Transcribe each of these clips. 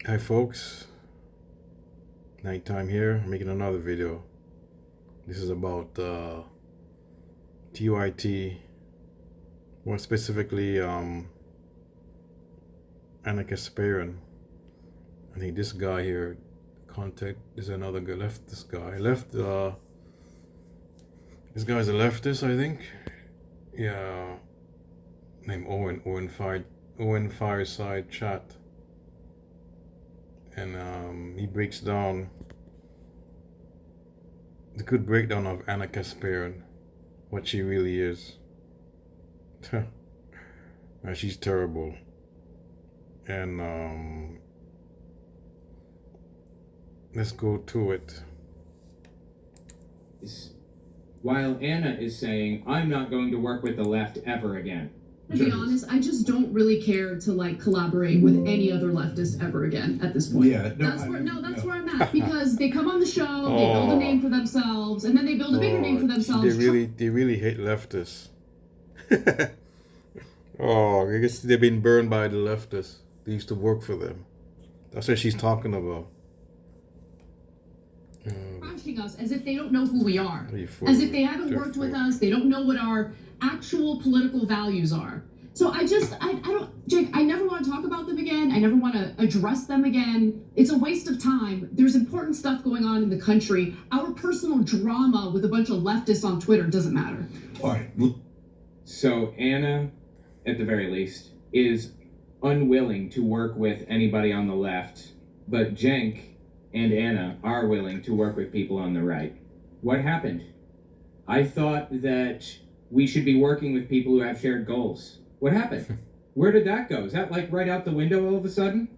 Hi folks, nighttime here, making another video. This is about TYT, more specifically Anna Kasparian. I think this guy here, contact, is another guy, this guy. This guy's a leftist, I think. Yeah, named Owen Fireside Chat. And he breaks down the good breakdown of Anna Kasparian, what she really is. She's terrible. And let's go to it. While Anna is saying, I'm not going to work with the left ever again. To be honest, I just don't really care to collaborate with any other leftist ever again at this point. Yeah, that's where I'm at, because they come on the show, they build a name for themselves, and then they build a bigger name for themselves. They really hate leftists. I guess they've been burned by the leftists. They used to work for them. That's what she's talking about. Trashing us as if they don't know who we are, as if they haven't worked with us, they don't know what our actual political values are. So I don't, Jake, I never want to talk about them again. I never want to address them again. It's a waste of time. There's important stuff going on in the country. Our personal drama with a bunch of leftists on Twitter doesn't matter. All right. So Anna, at the very least, is unwilling to work with anybody on the left, but Cenk and Anna are willing to work with people on the right. What happened? I thought that we should be working with people who have shared goals. What happened? Where did that go? Is that like right out the window all of a sudden?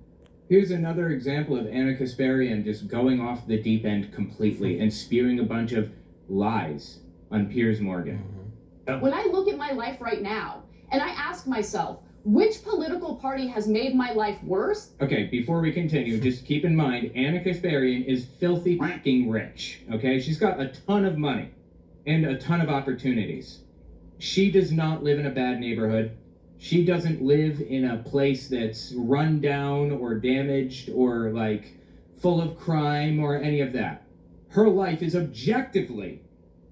Here's another example of Anna Kasparian just going off the deep end completely and spewing a bunch of lies on Piers Morgan. When I look at my life right now and I ask myself, which political party has made my life worse? Okay, before we continue, just keep in mind, Anna Kasparian is filthy fucking rich, okay? She's got a ton of money and a ton of opportunities. She does not live in a bad neighborhood. She doesn't live in a place that's run down or damaged or like full of crime or any of that. Her life is objectively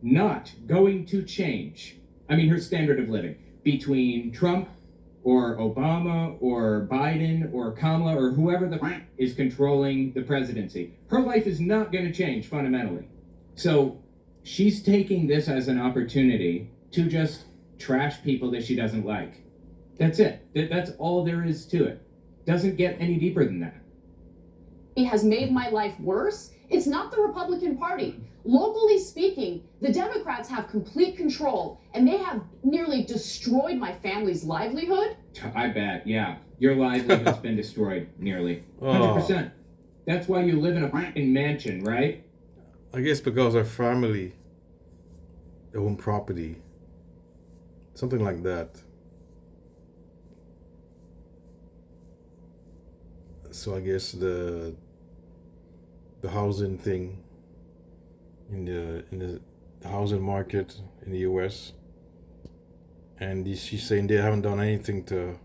not going to change. I mean, her standard of living between Trump or Obama or Biden or Kamala or whoever the is controlling the presidency. Her life is not going to change fundamentally. So she's taking this as an opportunity to just trash people that she doesn't like. That's it. That's all there is to it. Doesn't get any deeper than that. It has made my life worse. It's not the Republican Party. Locally speaking, the Democrats have complete control, and they have nearly destroyed my family's livelihood. I bet, yeah. Your livelihood's been destroyed, nearly. 100%. That's why you live in a fucking mansion, right? I guess because our family own property. Something like that. So I guess the housing thing in the housing market in the US, and she's saying they haven't done anything to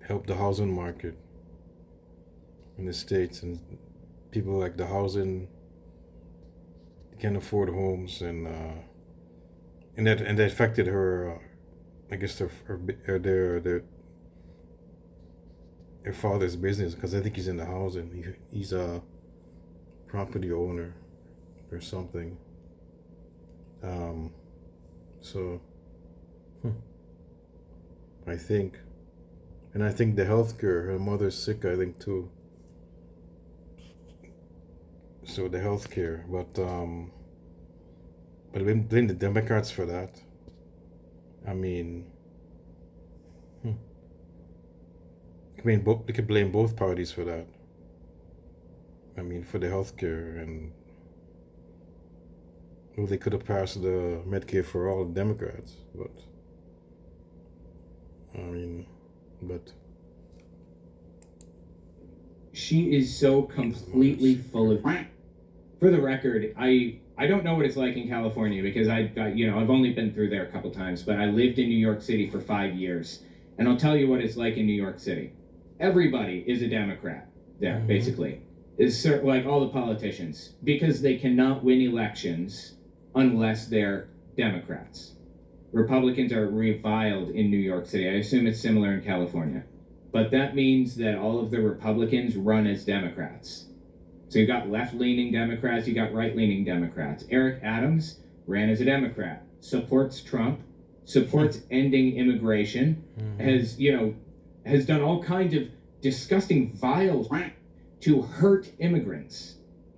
help the housing market in the States, and people like the housing can't afford homes, and that affected her. I guess their father's business, because I think he's in the housing. He's a property owner or something. I think, and I think the healthcare. Her mother's sick, I think too. So the healthcare, but blame the Democrats for that. I mean, they could blame both parties for that. I mean, for the healthcare, and well, they could have passed the Medicare for all, Democrats, but I mean, but she is so completely full of. For the record, I don't know what it's like in California because I've only been through there a couple times, but I lived in New York City for 5 years, and I'll tell you what it's like in New York City. Everybody is a Democrat. there, basically. Is like all the politicians, because they cannot win elections unless they're Democrats. Republicans are reviled in New York City. I assume it's similar in California. But that means that all of the Republicans run as Democrats. So you got left-leaning Democrats, you got right-leaning Democrats. Eric Adams ran as a Democrat, supports Trump, supports ending immigration, has done all kinds of disgusting, vile to hurt immigrants.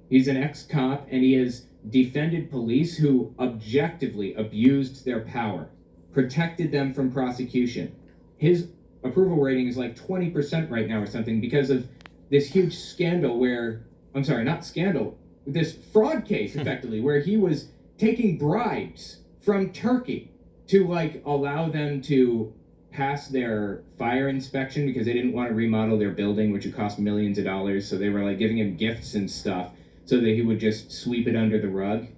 He's an ex-cop, and he has defended police who objectively abused their power, protected them from prosecution. His approval rating is like 20% right now or something because of this huge scandal where, I'm sorry, not scandal, this fraud case effectively where he was taking bribes from Turkey to like allow them to pass their fire inspection because they didn't want to remodel their building, which would cost millions of dollars. So they were like giving him gifts and stuff so that he would just sweep it under the rug.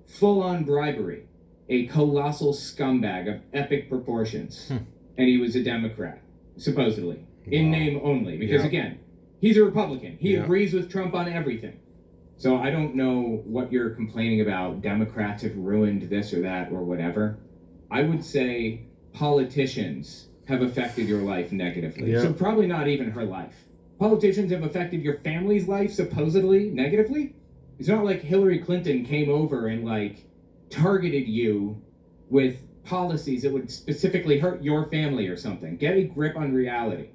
Full-on bribery. A colossal scumbag of epic proportions. And he was a Democrat, supposedly. In name only. Because again, he's a Republican. He agrees with Trump on everything. So I don't know what you're complaining about. Democrats have ruined this or that or whatever. I would say politicians have affected your life negatively. So probably not even her life. Politicians have affected your family's life supposedly negatively. It's not like Hillary Clinton came over and like targeted you with policies that would specifically hurt your family or something. Get a grip on reality.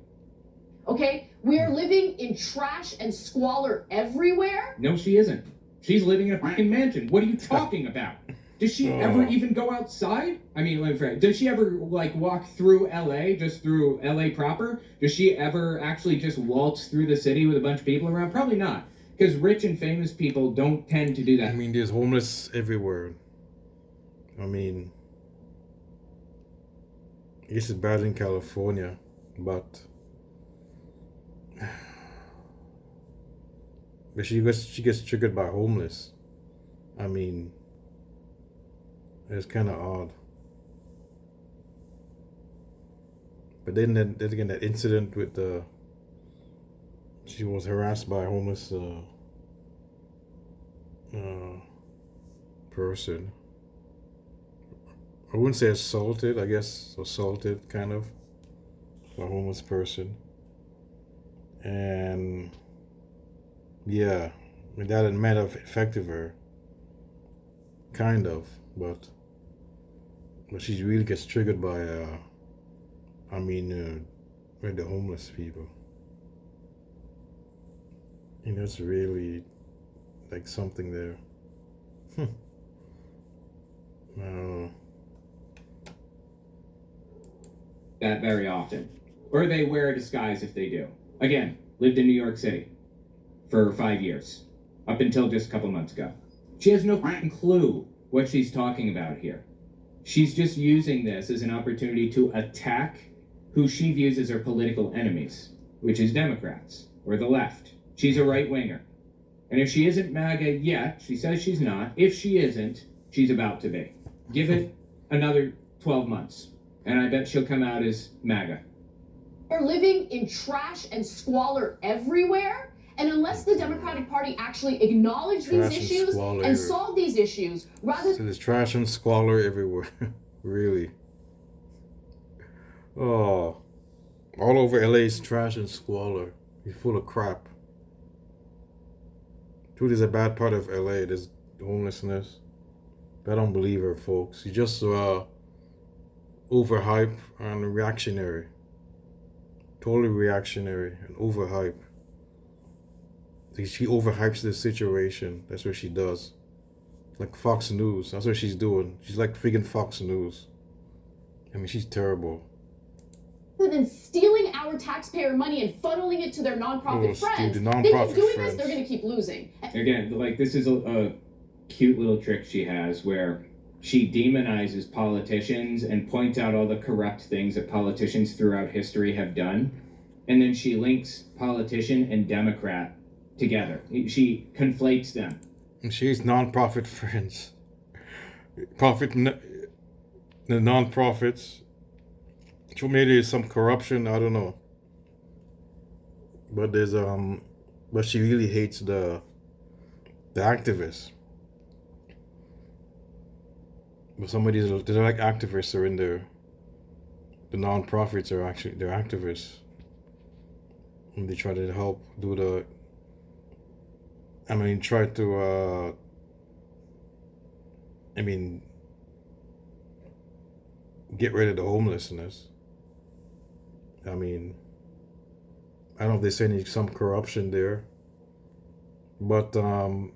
Okay, we are living in trash and squalor everywhere. No, she isn't. She's living in a fucking mansion. What are you talking about? Does she ever even go outside? I mean, does she ever like walk through LA, just through LA proper? Does she ever actually just waltz through the city with a bunch of people around? Probably not, because rich and famous people don't tend to do that. I mean, there's homeless everywhere. I mean, I guess it's bad in California, but she gets triggered by homeless. I mean, it's kind of odd. But then again, that incident with she was harassed by a homeless person. I wouldn't say assaulted, I guess assaulted kind of, by a homeless person. And yeah, I mean, that might have affected her, kind of, but she really gets triggered by with the homeless people. And that's really like something there. I don't know. That very often. Or they wear a disguise if they do. Again, lived in New York City for 5 years, up until just a couple months ago. She has no clue what she's talking about here. She's just using this as an opportunity to attack who she views as her political enemies, which is Democrats, or the left. She's a right-winger. And if she isn't MAGA yet, she says she's not, if she isn't, she's about to be. Give it another 12 months, and I bet she'll come out as MAGA. We're living in trash and squalor everywhere, and unless the Democratic Party actually acknowledge these issues and solve these issues, rather... So there's trash and squalor everywhere. Really. Oh. All over LA is trash and squalor. It's full of crap. Truth is a bad part of LA. There's homelessness. But I don't believe her, folks. She's just overhyped and reactionary. Totally reactionary and overhyped. She overhypes the situation. That's what she does. Like Fox News. That's what she's doing. She's like freaking Fox News. I mean, she's terrible. Than stealing our taxpayer money and funneling it to their nonprofit friends. They keep doing this, they're going to keep losing. Again, like this is a cute little trick she has where she demonizes politicians and points out all the corrupt things that politicians throughout history have done. And then she links politician and Democrat together. She conflates them. And she's nonprofit friends. The nonprofits. So maybe there's some corruption, I don't know. But there's but she really hates the activists. But some of these they're like activists are in there. The non-profits are actually they're activists, and they try to help do the. I mean, try to. I mean, get rid of the homelessness. I mean, I don't know if there's some corruption there, but all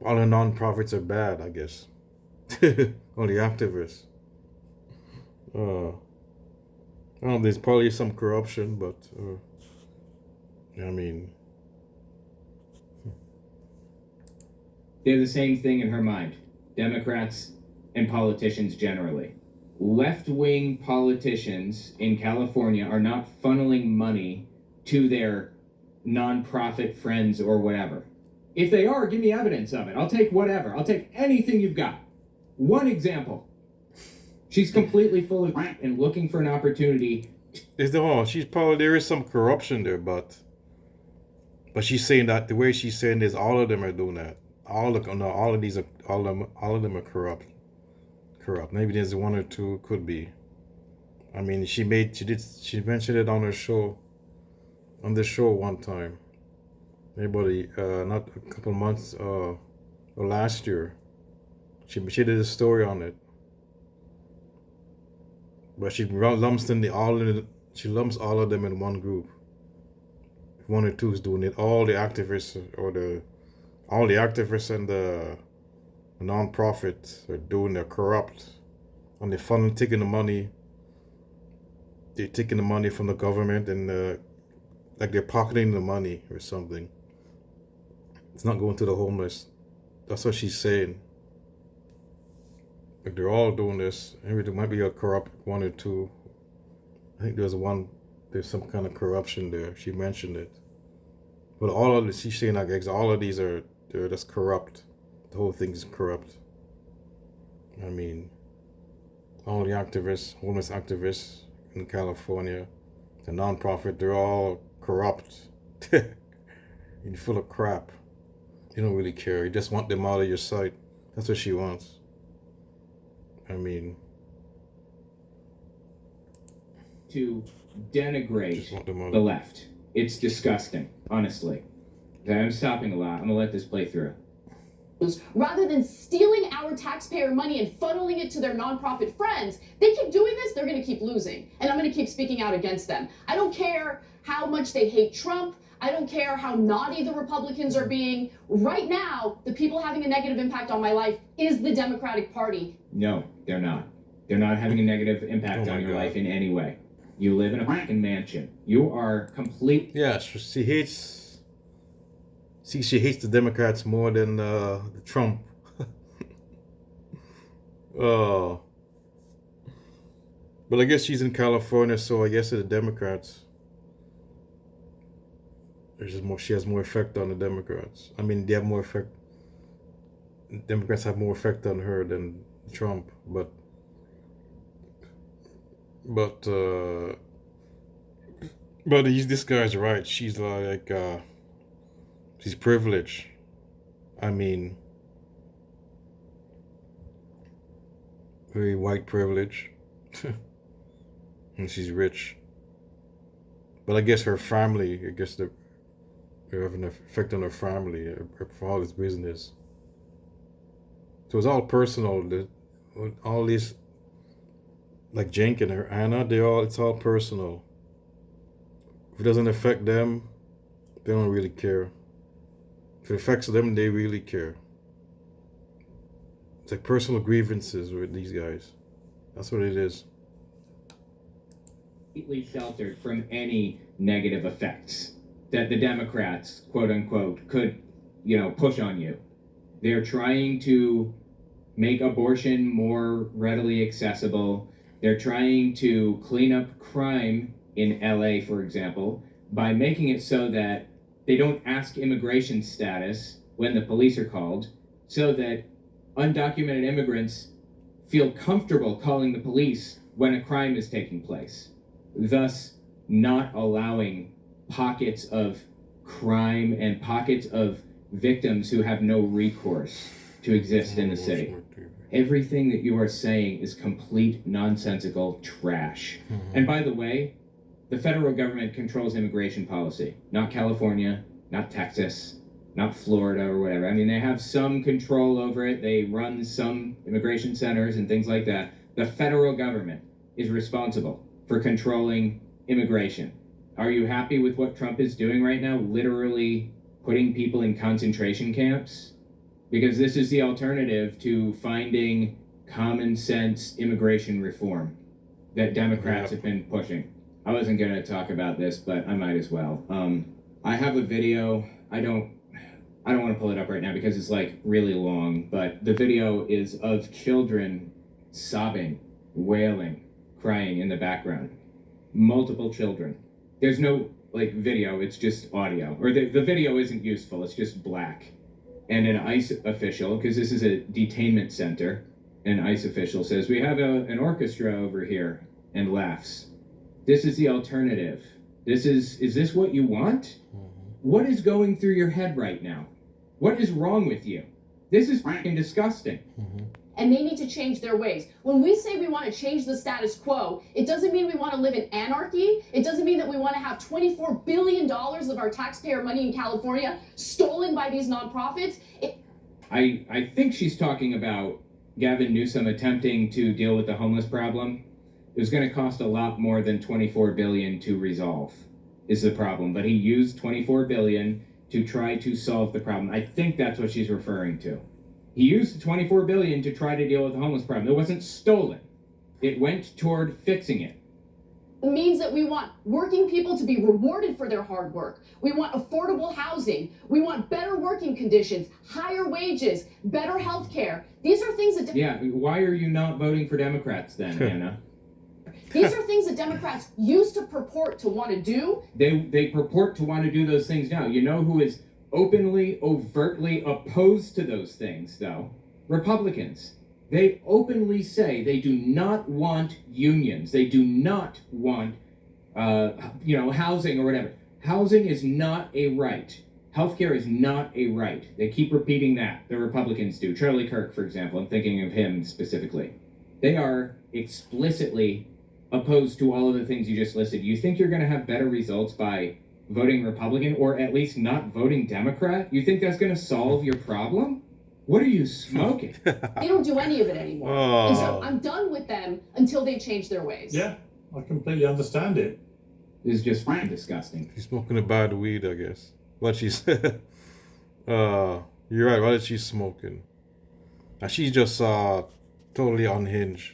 the non-profits are bad, I guess. All the activists. I don't know, there's probably some corruption, but I mean, they're the same thing in her mind. Democrats and politicians generally. Left-wing politicians in California are not funneling money to their nonprofit friends or whatever. If they are, give me evidence of it. I'll take whatever. I'll take anything you've got. One example. She's completely full of and looking for an opportunity. She's probably, there is some corruption there, but she's saying that the way she's saying is all of them are doing that. All of them are corrupt. Maybe there's one or two, could be. I mean, she mentioned it on the show one time. Maybe not a couple months or last year. She did a story on it. But she lumps all of them in one group. If one or two is doing it, all the activists and the non-profits are doing, they're corrupt, and they're taking the money. They're taking the money from the government and like they're pocketing the money or something. It's not going to the homeless. That's what she's saying. Like they're all doing this. Maybe there might be a corrupt one or two. I think there's some kind of corruption there. She mentioned it. But all of this, she's saying like all of these they're just corrupt. The whole thing is corrupt. I mean, all the activists, homeless activists in California, the non-profit, they're all corrupt. You're full of crap. You don't really care. You just want them out of your sight. That's what she wants. I mean, to denigrate the left. It's disgusting, honestly. I'm stopping a lot. I'm going to let this play through. Rather than stealing our taxpayer money and funneling it to their nonprofit friends, they keep doing this, they're going to keep losing. And I'm going to keep speaking out against them. I don't care how much they hate Trump. I don't care how naughty the Republicans are being. Right now, the people having a negative impact on my life is the Democratic Party. No, they're not. They're not having a negative impact on your life in any way. You live in a fucking mansion. You are complete. Yeah, she hates the Democrats more than the Trump. Oh. But I guess she's in California, so I guess it's the Democrats. She has more effect on the Democrats. I mean, they have more effect. Democrats have more effect on her than Trump, but this guy's right. She's like she's privileged. I mean, very white privilege, and she's rich. But I guess her family, they're having an effect on her family for all this business. So it's all personal. All these, like Jenk and her Anna, it's all personal. If it doesn't affect them, they don't really care. If it affects them, they really care. It's like personal grievances with these guys. That's what it is. Completely sheltered from any negative effects that the Democrats, quote unquote, could, push on you. They're trying to make abortion more readily accessible. They're trying to clean up crime in LA, for example, by making it so that they don't ask immigration status when the police are called, so that undocumented immigrants feel comfortable calling the police when a crime is taking place, thus not allowing pockets of crime and pockets of victims who have no recourse to exist in the city. Everything that you are saying is complete nonsensical trash. And by the way, the federal government controls immigration policy, not California, not Texas, not Florida or whatever. I mean, they have some control over it. They run some immigration centers and things like that. The federal government is responsible for controlling immigration. Are you happy with what Trump is doing right now? Literally putting people in concentration camps? Because this is the alternative to finding common sense immigration reform that Democrats have been pushing. I wasn't going to talk about this, but I might as well. I have a video. I don't want to pull it up right now because it's like really long, but the video is of children sobbing, wailing, crying in the background. Multiple children. There's no like video, it's just audio. Or the video isn't useful, it's just black. And an ICE official, because this is a detainment center, an ICE official says, "We have an orchestra over here," and laughs. This is the alternative. Is this what you want? What is going through your head right now? What is wrong with you? This is fucking disgusting. And they need to change their ways. When we say we want to change the status quo, it doesn't mean we want to live in anarchy. It doesn't mean that we want to have $24 billion of our taxpayer money in California stolen by these nonprofits. I think she's talking about Gavin Newsom attempting to deal with the homeless problem. It was going to cost a lot more than $24 billion to resolve, is the problem. But he used $24 billion to try to solve the problem. I think that's what she's referring to. He used the $24 billion to try to deal with the homeless problem. It wasn't stolen. It went toward fixing it. It means that we want working people to be rewarded for their hard work. We want affordable housing. We want better working conditions, higher wages, better health care. These are things that... Yeah, why are you not voting for Democrats then, Anna? These are things that Democrats used to purport to want to do. They purport to want to do those things now. You know who is openly, overtly opposed to those things, though? Republicans. They openly say they do not want unions. They do not want, housing or whatever. Housing is not a right. Healthcare is not a right. They keep repeating that. The Republicans do. Charlie Kirk, for example. I'm thinking of him specifically. They are explicitly opposed to all of the things you just listed. You think you're going to have better results by voting Republican or at least not voting Democrat? You think that's going to solve your problem? What are you smoking? They don't do any of it anymore. And so I'm done with them until they change their ways. Yeah, I completely understand it. This is just disgusting. She's smoking a bad weed, I guess. What she said. You're right. What is she smoking? And she's just totally unhinged.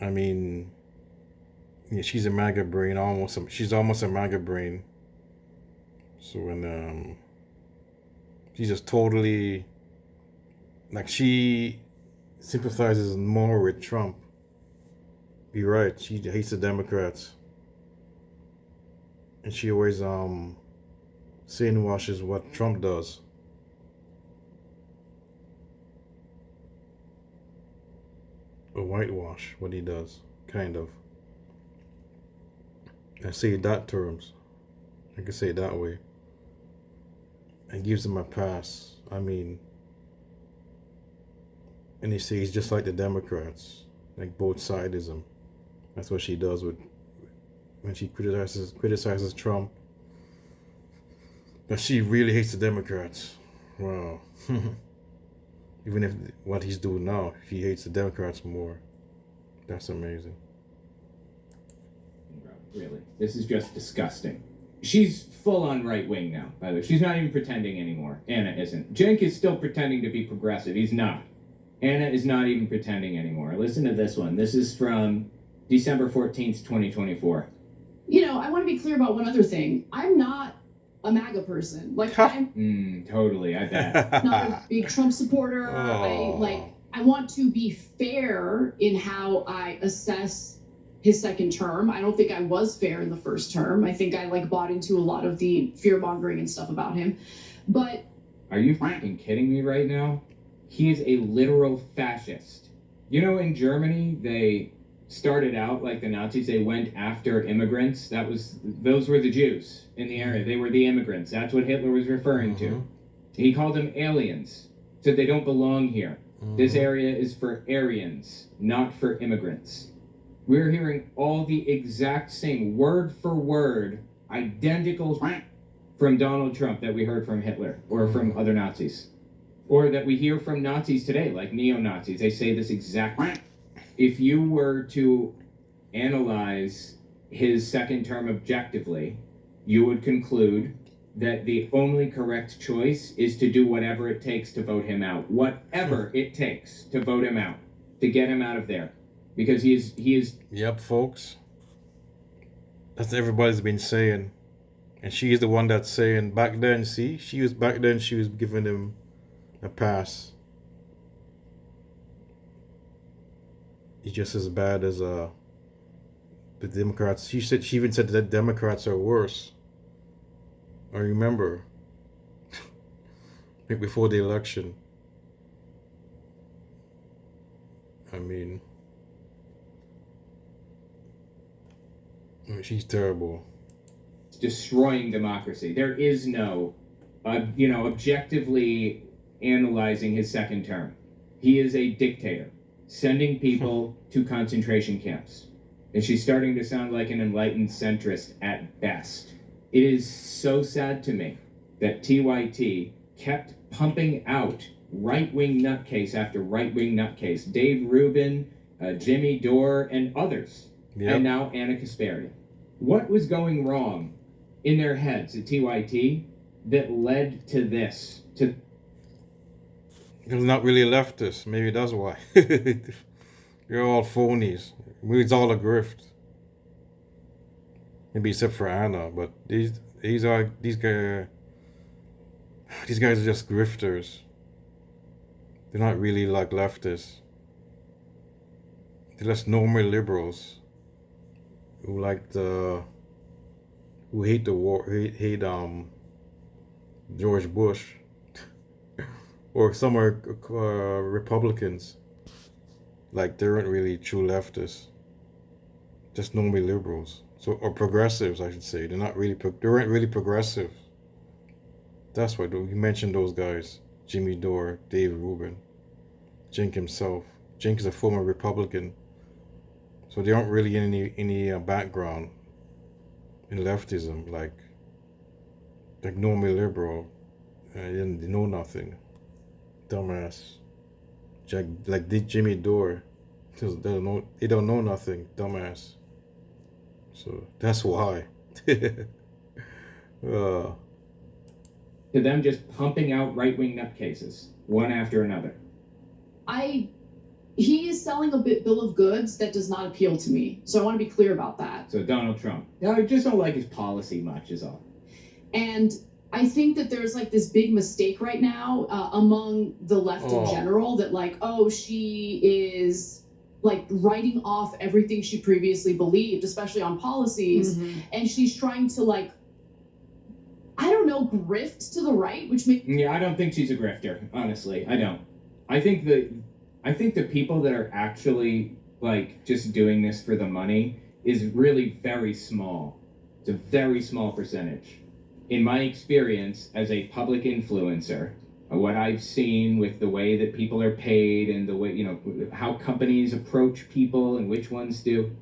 I mean, yeah, she's a MAGA brain. She's almost a MAGA brain. So when she's just totally, like, she sympathizes more with Trump. You're right. She hates the Democrats, and she always washes what Trump does. A whitewash what he does, kind of. I say that terms. I can say it that way. And gives him a pass. I mean, and they say he's just like the Democrats, like both sidism. That's what she does when she criticizes Trump. But she really hates the Democrats. Wow. Even if what he's doing now, he hates the Democrats more. That's amazing. Really, this is just disgusting. She's full on right wing now, by the way. She's not even pretending anymore. Anna isn't. Cenk is still pretending to be progressive. He's not. Anna is not even pretending anymore. Listen to this one. This is from December 14th, 2024. You know, I want to be clear about one other thing. I'm not a MAGA person. Like, I'm totally, I bet. not a big Trump supporter. I want to be fair in how I assess his second term. I don't think I was fair in the first term. I think I bought into a lot of the fear-mongering and stuff about him. But are you fucking kidding me right now? He is a literal fascist. You know, in Germany, they started out like the Nazis. They went after immigrants. Those were the Jews in the area. They were the immigrants. That's what Hitler was referring to. He called them aliens. Said they don't belong here. This area is for Aryans, not for immigrants. We're hearing all the exact same, word for word, identical from Donald Trump that we heard from Hitler or from other Nazis. Or that we hear from Nazis today, like neo-Nazis. They say this exact. If you were to analyze his second term objectively, you would conclude that the only correct choice is to do whatever it takes to vote him out. Whatever it takes to vote him out, to get him out of there. Because he is. Yep, folks. That's what everybody's been saying. And she is the one that's saying back then, see, she was giving him a pass. He's just as bad as the Democrats. She even said that Democrats are worse. I remember. Before the election. I mean, she's terrible. Destroying democracy. There is no, objectively analyzing his second term. He is a dictator, sending people to concentration camps. And she's starting to sound like an enlightened centrist at best. It is so sad to me that TYT kept pumping out right-wing nutcase after right-wing nutcase. Dave Rubin, Jimmy Dore, and others. Yep. And now Anna Kasparian. What was going wrong in their heads at TYT that led to this? It's not really leftists. Maybe that's why. You're all phonies. It's all a grift. Maybe except for Anna, but these guys are just grifters. They're not really like leftists. They're just normal liberals who hate the war, hate George Bush, or some are Republicans. Like they aren't really true leftists. Just normal liberals. Or progressives, I should say. They aren't really progressive. That's why you mentioned those guys. Jimmy Dore, Dave Rubin, Cenk himself. Cenk is a former Republican. So they aren't really in any background in leftism, like normal liberal. They know nothing. Dumbass. Like Jimmy Dore. They don't know nothing. Dumbass. So that's why. To them just pumping out right-wing nutcases, one after another. He is selling a bill of goods that does not appeal to me. So I want to be clear about that. So Donald Trump. No, I just don't like his policy much is all. And I think that there's like this big mistake right now among the left in general that she is like writing off everything she previously believed, especially on policies. And she's trying to grift to the right, which makes... Yeah, I don't think she's a grifter, honestly. I don't. I think the people that are actually just doing this for the money is really very small. It's a very small percentage. In my experience as a public influencer, what I've seen with the way that people are paid and the way, how companies approach people and which ones do,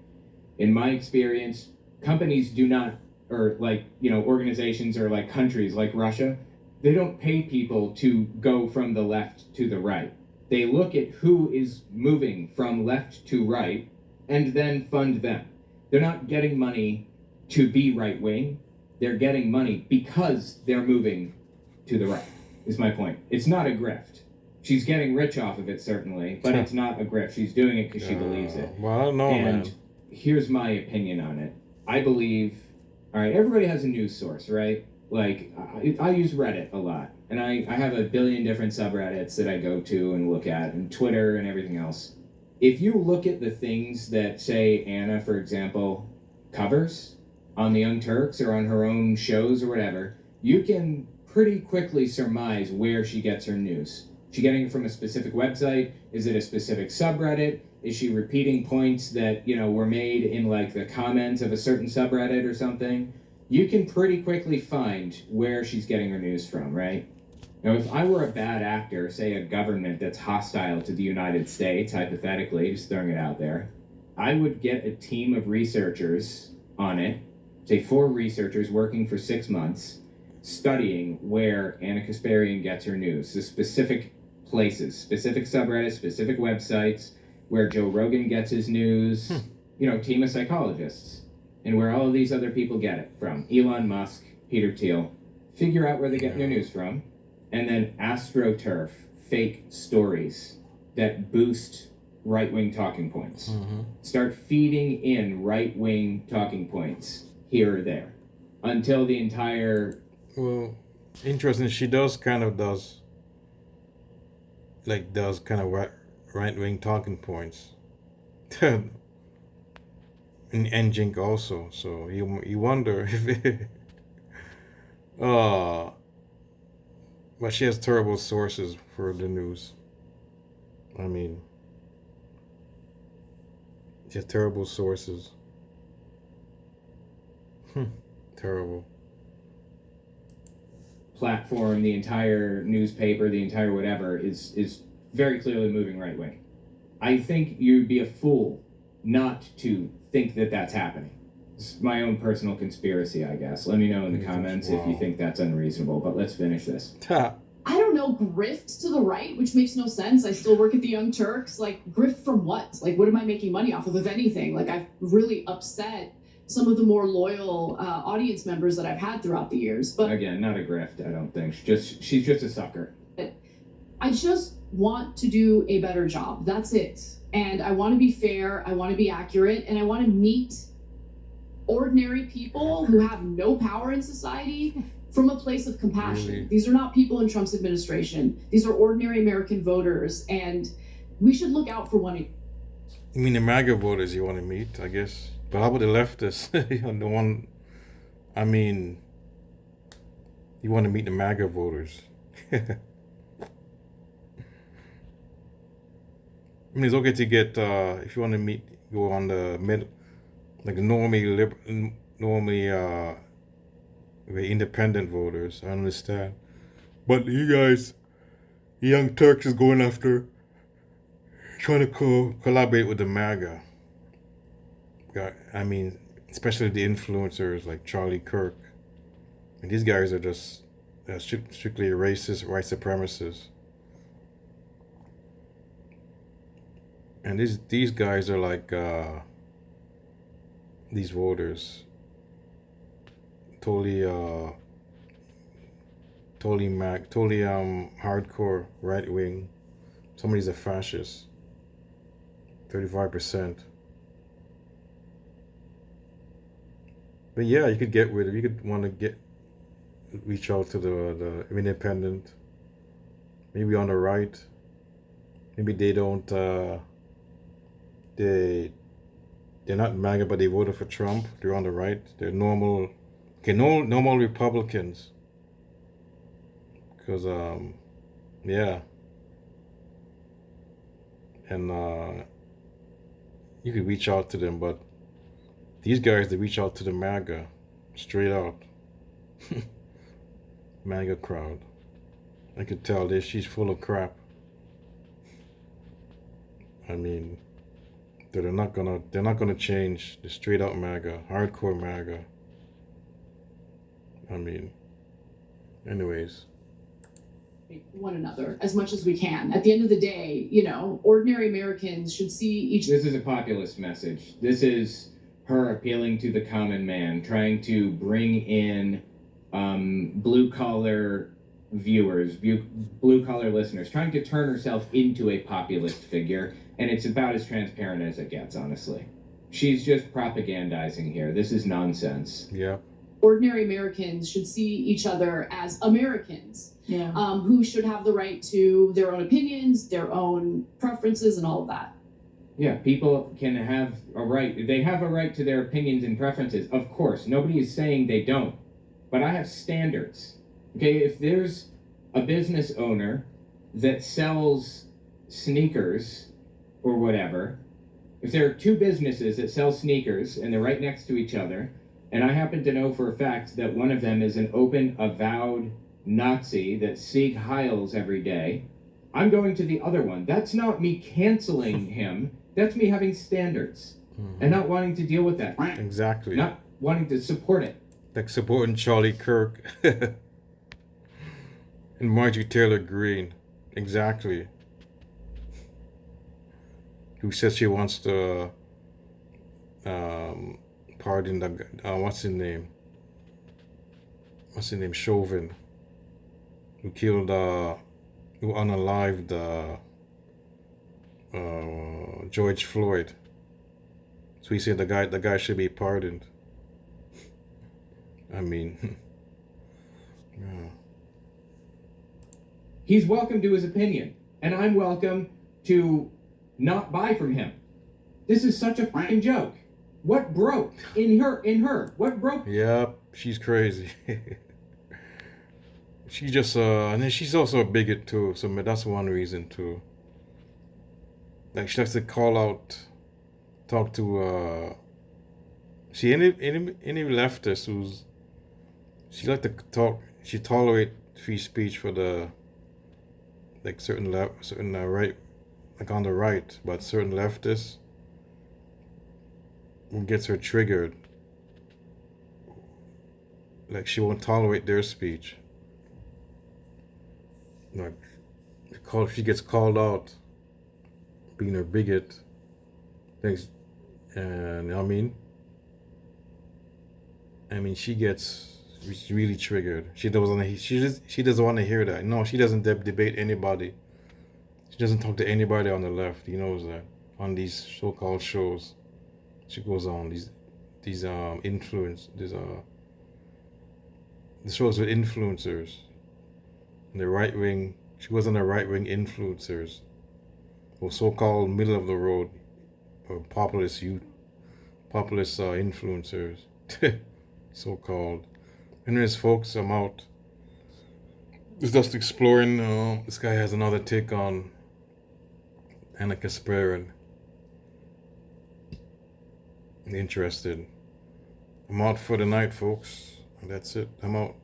in my experience, companies do not, or organizations or countries like Russia, they don't pay people to go from the left to the right. They look at who is moving from left to right and then fund them. They're not getting money to be right wing. They're getting money because they're moving to the right, is my point. It's not a grift. She's getting rich off of it, certainly, but it's not a grift. She's doing it because she believes it. Well, I don't know, and here's my opinion on it. I believe, all right, everybody has a news source, right? I use Reddit a lot, and I have a billion different subreddits that I go to and look at, and Twitter and everything else. If you look at the things that, say, Anna, for example, covers on the Young Turks or on her own shows or whatever, you can pretty quickly surmise where she gets her news. Is she getting it from a specific website? Is it a specific subreddit? Is she repeating points that, were made in like the comments of a certain subreddit or something? You can pretty quickly find where she's getting her news from, right? Now, if I were a bad actor, say a government that's hostile to the United States, hypothetically, just throwing it out there, I would get a team of researchers on it, say 4 researchers working for 6 months, studying where Anna Kasparian gets her news, the specific places, specific subreddits, specific websites, where Joe Rogan gets his news, team of psychologists, and where all of these other people get it from. Elon Musk, Peter Thiel, figure out where they get their news from, and then astroturf fake stories that boost right-wing talking points. Start feeding in right-wing talking points here or there until the entire... Well, interesting. She does kind of right-wing talking points. In NGINK also. So you wonder if but she has terrible sources for the news. I mean, she has terrible sources. Terrible. Platform, the entire newspaper, the entire whatever is very clearly moving right wing. I think you'd be a fool not to think that that's happening. It's my own personal conspiracy, I guess. Let me know in the comments if you think that's unreasonable, but let's finish this. I don't know, grift to the right, which makes no sense. I still work at the Young Turks. Like, grift from what? Like, what am I making money off of, if anything? Like, I've really upset some of the more loyal audience members that I've had throughout the years. But again, not a grift, I don't think. She's just a sucker. I just want to do a better job. That's it. And I want to be fair, I want to be accurate, and I want to meet ordinary people who have no power in society from a place of compassion. Really? These are not people in Trump's administration. These are ordinary American voters, and we should look out for one another. You mean the MAGA voters you want to meet, I guess? But how about the leftists? The one, I mean, you want to meet the MAGA voters. I mean, it's okay to get, if you want to meet, go on the mid, like normally very independent voters. I understand. But you guys, the Young Turks is going after, trying to collaborate with the MAGA. I mean, especially the influencers like Charlie Kirk. And these guys are just strictly racist, white supremacists. And these guys are like these voters, totally hardcore right wing. Somebody's a fascist. 35%. But yeah, you could get rid of. You could want to reach out to the independent. Maybe on the right. Maybe they don't. They're not MAGA, but they voted for Trump. They're on the right. They're normal. Okay, normal Republicans. Because yeah. And you could reach out to them, but these guys, they reach out to the MAGA, straight out. MAGA crowd. I could tell this. She's full of crap. I mean, they're not gonna change. The straight out MAGA, hardcore MAGA. I mean, anyways. One another as much as we can. At the end of the day, ordinary Americans should see each. This is a populist message. This is her appealing to the common man, trying to bring in blue collar viewers, blue collar listeners, trying to turn herself into a populist figure, and it's about as transparent as it gets, honestly. She's just propagandizing here. This is nonsense. Yeah. Ordinary Americans should see each other as Americans, who should have the right to their own opinions, their own preferences, and all of that. Yeah, people can have a right. They have a right to their opinions and preferences. Of course, nobody is saying they don't. But I have standards. Okay, if there's a business owner that sells sneakers or whatever, If there are two businesses that sell sneakers and they're right next to each other, and I happen to know for a fact that one of them is an open, avowed Nazi that Sieg Heils every day, I'm going to the other one. That's not me canceling him. That's me having standards and not wanting to deal with that. Exactly. Not wanting to support it. Like supporting Charlie Kirk and Marjorie Taylor Greene. Exactly. Who says she wants to pardon the what's his name? Chauvin, who killed who unalived George Floyd. So he said the guy should be pardoned. I mean, yeah. He's welcome to his opinion, and I'm welcome to not buy from him. This is such a fucking joke. What broke in her? What broke? Yep, she's crazy. She just and then she's also a bigot too. So that's one reason too. Like she likes to talk to see any leftist who's she like to talk. She tolerate free speech for the like certain right, like on the right, but certain leftists gets her triggered. Like she won't tolerate their speech. Like she gets called out being a bigot. Thanks, and I mean she gets really triggered. She doesn't want to hear that. No, she doesn't debate anybody. She doesn't talk to anybody on the left. He knows that on these so-called shows. She goes on these the shows with influencers. And the right wing, she goes on the right wing influencers, or so-called middle of the road, or populist influencers, so-called. Anyways, folks, I'm out. Just exploring. This guy has another take on Anna Kasparin. Interested. I'm out for the night, folks. That's it. I'm out.